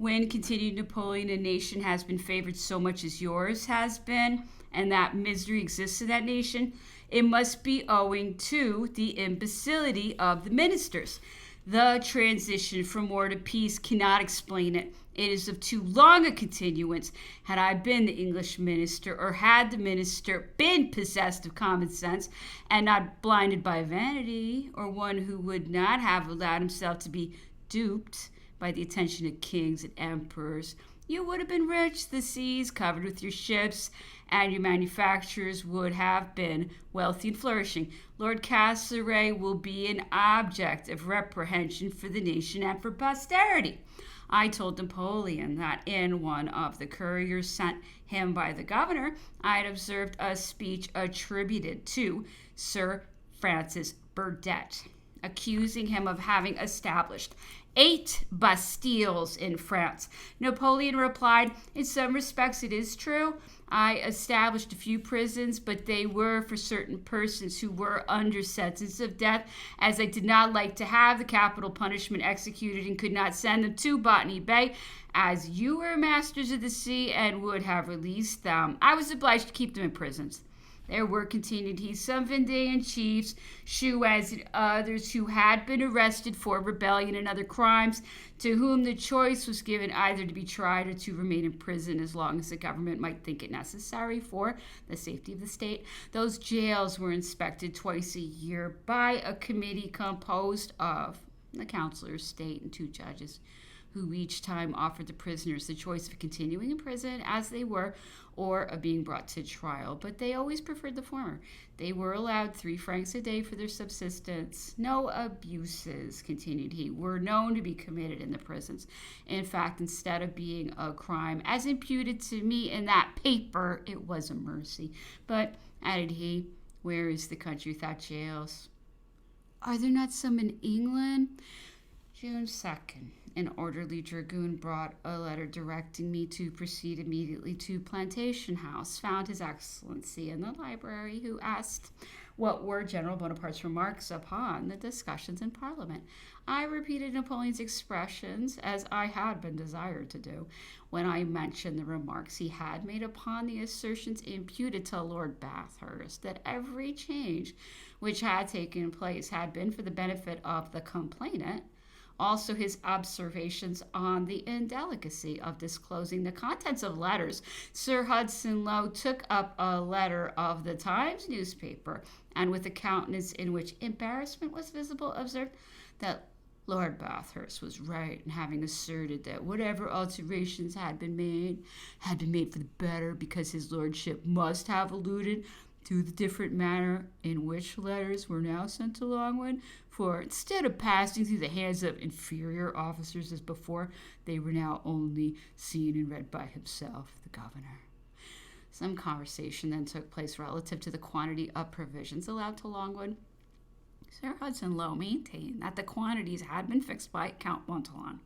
When, continued Napoleon, a nation has been favored so much as yours has been, and that misery exists in that nation, it must be owing to the imbecility of the ministers. The transition from war to peace cannot explain it. It is of too long a continuance. Had I been the English minister, or had the minister been possessed of common sense and not blinded by vanity, or one who would not have allowed himself to be duped by the attention of kings and emperors, you would have been rich, the seas covered with your ships, and your manufacturers would have been wealthy and flourishing. Lord Castlereagh will be an object of reprehension for the nation and for posterity. I told Napoleon that in one of the couriers sent him by the governor, I had observed a speech attributed to Sir Francis Burdett, accusing him of having established 8 Bastilles in France. Napoleon replied, in some respects it is true. I established a few prisons, but they were for certain persons who were under sentence of death, as I did not like to have the capital punishment executed and could not send them to Botany Bay, as you were masters of the sea and would have released them. I was obliged to keep them in prisons. There were, continued he, some Vendean chiefs, Chouets and others who had been arrested for rebellion and other crimes, to whom the choice was given either to be tried or to remain in prison as long as the government might think it necessary for the safety of the state. Those jails were inspected twice a year by a committee composed of the Councillor of State and 2 judges, who each time offered the prisoners the choice of continuing in prison as they were or of being brought to trial, but they always preferred the former. They were allowed 3 francs a day for their subsistence. No abuses, continued he, were known to be committed in the prisons. In fact, instead of being a crime, as imputed to me in that paper, it was a mercy. But, added he, where is the country without jails? Are there not some in England? June 2nd. An orderly dragoon brought a letter directing me to proceed immediately to Plantation House, found His Excellency in the library, who asked what were General Bonaparte's remarks upon the discussions in Parliament. I repeated Napoleon's expressions, as I had been desired to do, when I mentioned the remarks he had made upon the assertions imputed to Lord Bathurst, that every change which had taken place had been for the benefit of the complainant. Also, his observations on the indelicacy of disclosing the contents of letters. Sir Hudson Lowe took up a letter of the Times newspaper, and with a countenance in which embarrassment was visible, observed that Lord Bathurst was right in having asserted that whatever alterations had been made for the better, because his lordship must have alluded to the different manner in which letters were now sent to Longwood, for instead of passing through the hands of inferior officers as before, they were now only seen and read by himself, the governor. Some conversation then took place relative to the quantity of provisions allowed to Longwood. Sir Hudson Lowe maintained that the quantities had been fixed by Count Montauban,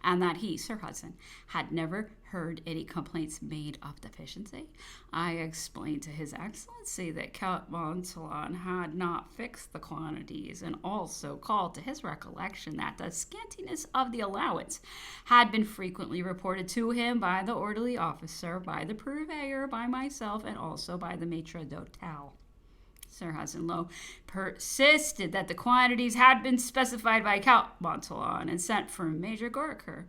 and that he, Sir Hudson, had never heard any complaints made of deficiency. I explained to His Excellency that Count Montauban had not fixed the quantities, and also called to his recollection that the scantiness of the allowance had been frequently reported to him by the orderly officer, by the purveyor, by myself, and also by the maitre d'hotel. Sir Hudson Lowe persisted that the quantities had been specified by Count Montauban and sent for Major Goriker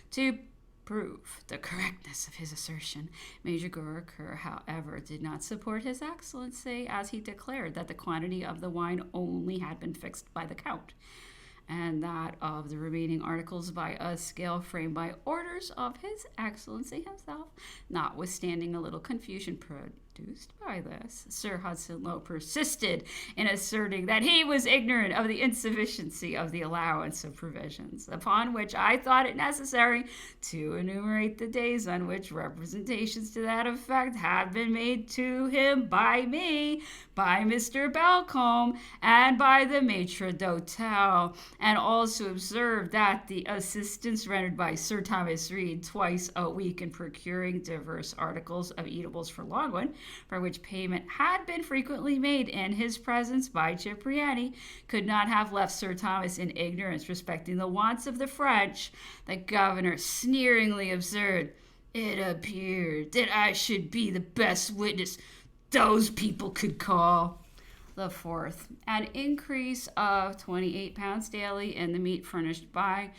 to prove the correctness of his assertion. Major Goriker, however, did not support His Excellency, as he declared that the quantity of the wine only had been fixed by the Count, and that of the remaining articles by a scale framed by orders of His Excellency himself. Notwithstanding a little confusion produced by this, Sir Hudson Lowe persisted in asserting that he was ignorant of the insufficiency of the allowance of provisions, upon which I thought it necessary to enumerate the days on which representations to that effect had been made to him by me, by Mr. Balcombe, and by the maitre d'hotel, and also observed that the assistance rendered by Sir Thomas Reed twice a week in procuring diverse articles of eatables for Longwood for which payment had been frequently made in his presence by Cipriani, could not have left Sir Thomas in ignorance respecting the wants of the French, the governor sneeringly observed, "It appeared that I should be the best witness those people could call." The fourth, an increase of £28 daily in the meat furnished by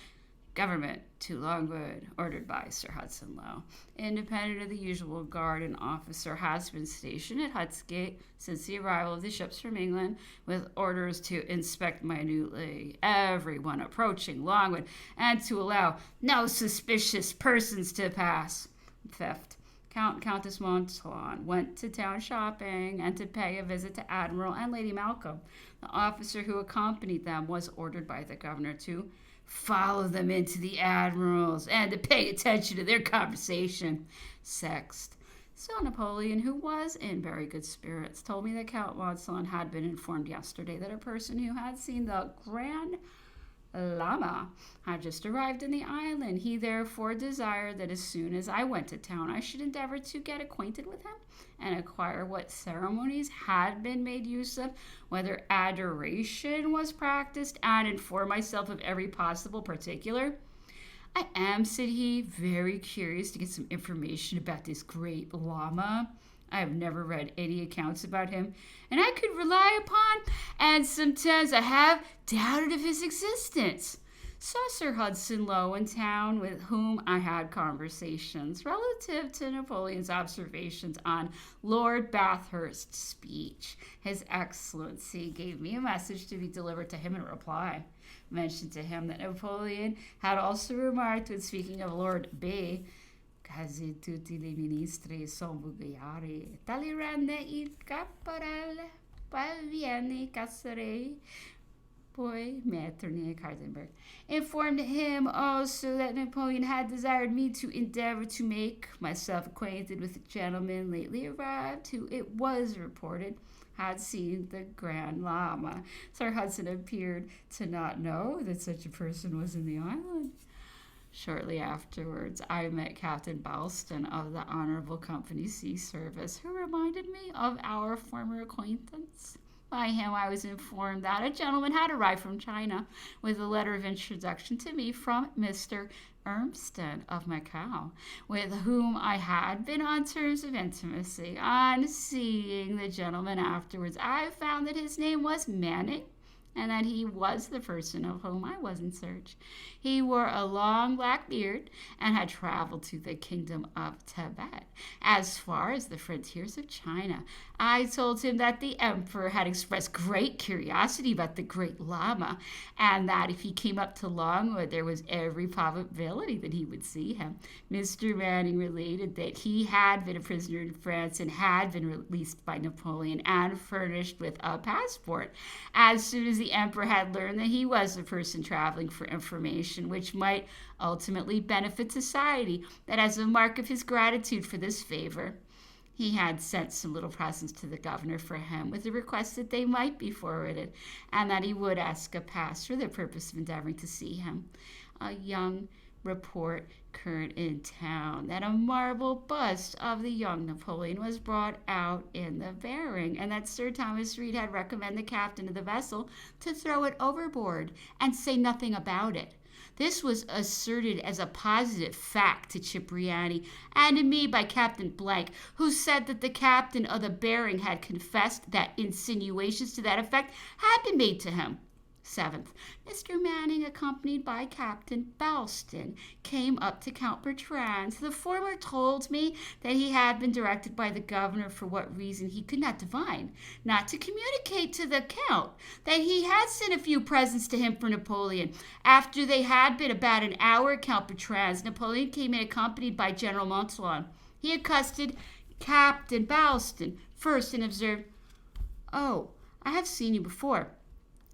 government to Longwood, ordered by Sir Hudson Lowe. Independent of the usual guard, an officer has been stationed at Hutt's Gate since the arrival of the ships from England, with orders to inspect minutely everyone approaching Longwood and to allow no suspicious persons to pass. Fifth, Count and Countess Montsalon went to town shopping and to pay a visit to Admiral and Lady Malcolm. The officer who accompanied them was ordered by the governor to follow them into the Admiral's and to pay attention to their conversation. Sixth, so Napoleon, who was in very good spirits, told me that Count Montsalon had been informed yesterday that a person who had seen the Grand Lama had just arrived in the island. He therefore desired that as soon as I went to town, I should endeavor to get acquainted with him and acquire what ceremonies had been made use of, whether adoration was practiced, and inform myself of every possible particular. "I am," said he, "very curious to get some information about this great Lama. I have never read any accounts about him, and I could rely upon, and sometimes I have doubted of his existence." Saw Sir Hudson Lowe in town, with whom I had conversations relative to Napoleon's observations on Lord Bathurst's speech. His Excellency gave me a message to be delivered to him in reply. Mentioned to him that Napoleon had also remarked, when speaking of Lord B, "Quasi tutti i ministri sono bugiari. Tali rende il caporal, poi viene Cassere, poi Metternich Hardenberg." Informed him also that Napoleon had desired me to endeavor to make myself acquainted with a gentleman lately arrived, who, it was reported, had seen the Grand Lama. Sir Hudson appeared to not know that such a person was in the island. Shortly afterwards, I met Captain Balston of the Honorable Company Sea Service, who reminded me of our former acquaintance. By him, I was informed that a gentleman had arrived from China with a letter of introduction to me from Mr. Urmston of Macau, with whom I had been on terms of intimacy. On seeing the gentleman afterwards, I found that his name was Manning, and that he was the person of whom I was in search. He wore a long black beard and had traveled to the kingdom of Tibet, as far as the frontiers of China. I told him that the emperor had expressed great curiosity about the great Lama, and that if he came up to Longwood, there was every probability that he would see him. Mr. Manning related that he had been a prisoner in France and had been released by Napoleon and furnished with a passport. As soon as the emperor had learned that he was a person traveling for information which might ultimately benefit society, that as a mark of his gratitude for this favor, he had sent some little presents to the governor for him, with the request that they might be forwarded, and that he would ask a pass for the purpose of endeavoring to see him. A young report current in town that a marble bust of the young Napoleon was brought out in the bearing, and that Sir Thomas Reed had recommended the captain of the vessel to throw it overboard and say nothing about it. This was asserted as a positive fact to Cipriani and to me by Captain Blank, who said that the captain of the bearing had confessed that insinuations to that effect had been made to him. 7th, Mr. Manning, accompanied by Captain Balston, came up to Count Bertrand's. The former told me that he had been directed by the governor, for what reason he could not divine, not to communicate to the Count that he had sent a few presents to him for Napoleon. After they had been about an hour at Count Bertrand's, Napoleon came in accompanied by General Montsalon. He accosted Captain Balston first and observed, "Oh, I have seen you before."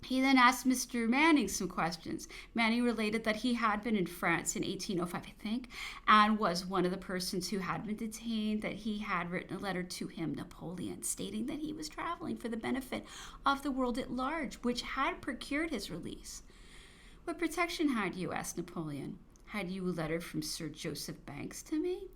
He then asked Mr. Manning some questions. Manning related that he had been in France in 1805, I think, and was one of the persons who had been detained, that he had written a letter to him, Napoleon, stating that he was traveling for the benefit of the world at large, which had procured his release. "What protection had you?" asked Napoleon. "Had you a letter from Sir Joseph Banks to me?"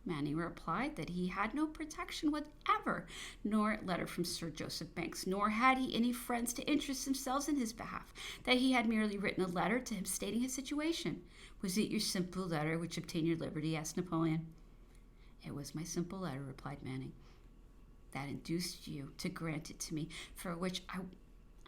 Manning replied that he had no protection whatever, nor a letter from Sir Joseph Banks, nor had he any friends to interest themselves in his behalf, that he had merely written a letter to him stating his situation. Was it your simple letter which obtained your liberty? Asked Napoleon. It was my simple letter, replied Manning, that induced you to grant it to me, for which I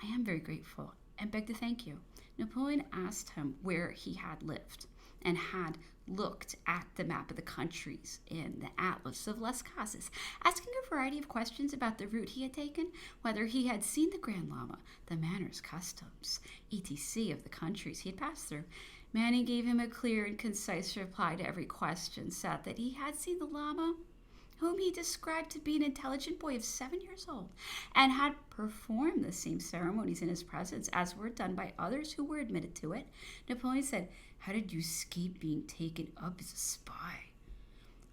am very grateful and beg to thank you. Napoleon asked him where he had lived and had looked at the map of the countries in the Atlas of Las Casas, asking a variety of questions about the route he had taken, whether he had seen the Grand Lama, the manners, customs, etc. of the countries he had passed through. Manning gave him a clear and concise reply to every question, said that he had seen the Lama, whom he described to be an intelligent boy of 7 years old, and had performed the same ceremonies in his presence as were done by others who were admitted to it. Napoleon said, "How did you escape being taken up as a spy?"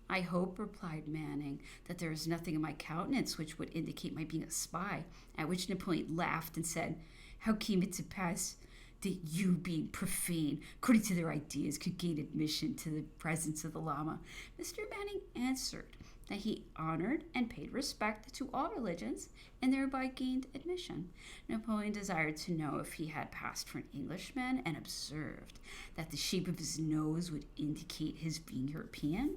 "I hope," replied Manning, "that there is nothing in my countenance which would indicate my being a spy," at which Napoleon laughed and said, "How came it to pass that you, being profane, according to their ideas, could gain admission to the presence of the Lama?" Mr. Manning answered that he honored and paid respect to all religions and thereby gained admission. Napoleon desired to know if he had passed for an Englishman and observed that the shape of his nose would indicate his being European.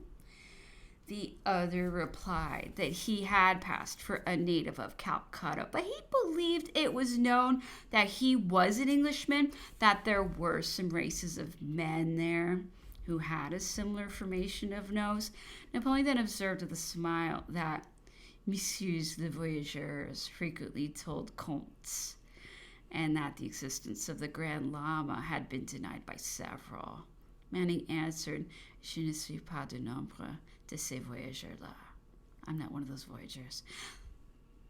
The other replied that he had passed for a native of Calcutta, but he believed it was known that he was an Englishman, that there were some races of men there who had a similar formation of nose. Napoleon then observed with a smile that Messieurs the voyageurs frequently told comtes, and that the existence of the Grand Lama had been denied by several. Manning answered, "Je ne suis pas du nombre de ces voyageurs-là." I'm not one of those voyagers.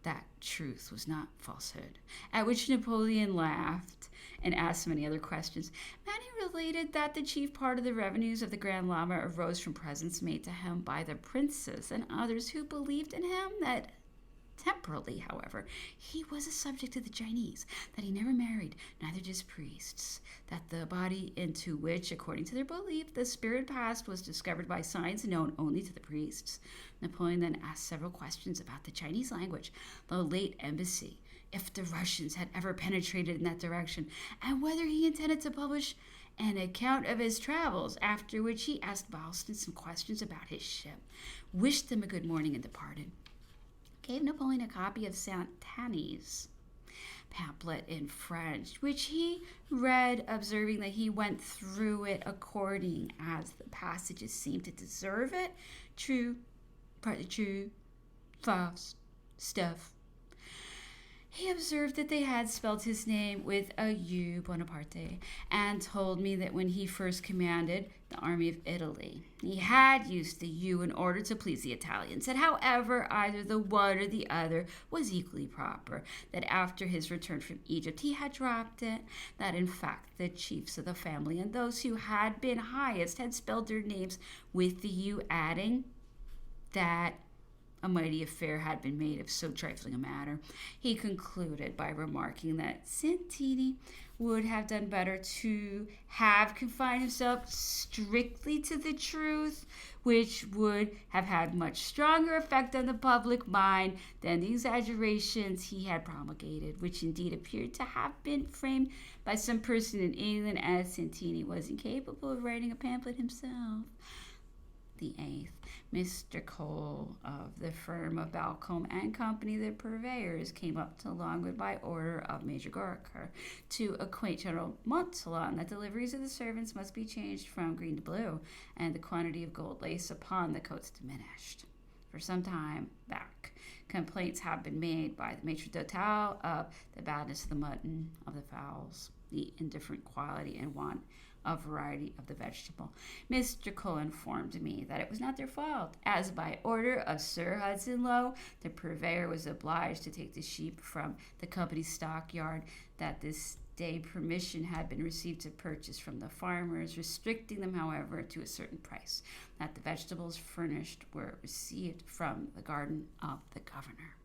That truth was not falsehood. At which Napoleon laughed and asked many other questions. Manning related that the chief part of the revenues of the Grand Lama arose from presents made to him by the princes and others who believed in him, that temporarily, however, he was a subject of the Chinese, that he never married, neither did his priests, that the body into which, according to their belief, the spirit passed was discovered by signs known only to the priests. Napoleon then asked several questions about the Chinese language, the late embassy, if the Russians had ever penetrated in that direction, and whether he intended to publish an account of his travels, after which he asked Boylston some questions about his ship, wished them a good morning and departed. Gave Napoleon a copy of Saint-Tanny's pamphlet in French, which he read, observing that he went through it according as the passages seemed to deserve it. True, partly true, false, stuff. He observed that they had spelled his name with a U, Bonaparte, and told me that when he first commanded the army of Italy, he had used the U in order to please the Italians, that however either the one or the other was equally proper, that after his return from Egypt he had dropped it, that in fact the chiefs of the family and those who had been highest had spelled their names with the U, adding that a mighty affair had been made of so trifling a matter. He concluded by remarking that Santini would have done better to have confined himself strictly to the truth, which would have had much stronger effect on the public mind than the exaggerations he had promulgated, which indeed appeared to have been framed by some person in England, as Santini was incapable of writing a pamphlet himself. The 8th, Mr. Cole of the firm of Balcombe and Company, the purveyors, came up to Longwood by order of Major Goroker to acquaint General Montsalon that deliveries of the servants must be changed from green to blue, and the quantity of gold lace upon the coats diminished. For some time back, complaints have been made by the maitre d'hotel of the badness of the mutton, of the fowls, the indifferent quality and want of variety of the vegetable. Mr. Cole informed me that it was not their fault, as by order of Sir Hudson Lowe, the purveyor was obliged to take the sheep from the company's stockyard, that this day permission had been received to purchase from the farmers, restricting them, however, to a certain price, that the vegetables furnished were received from the garden of the governor.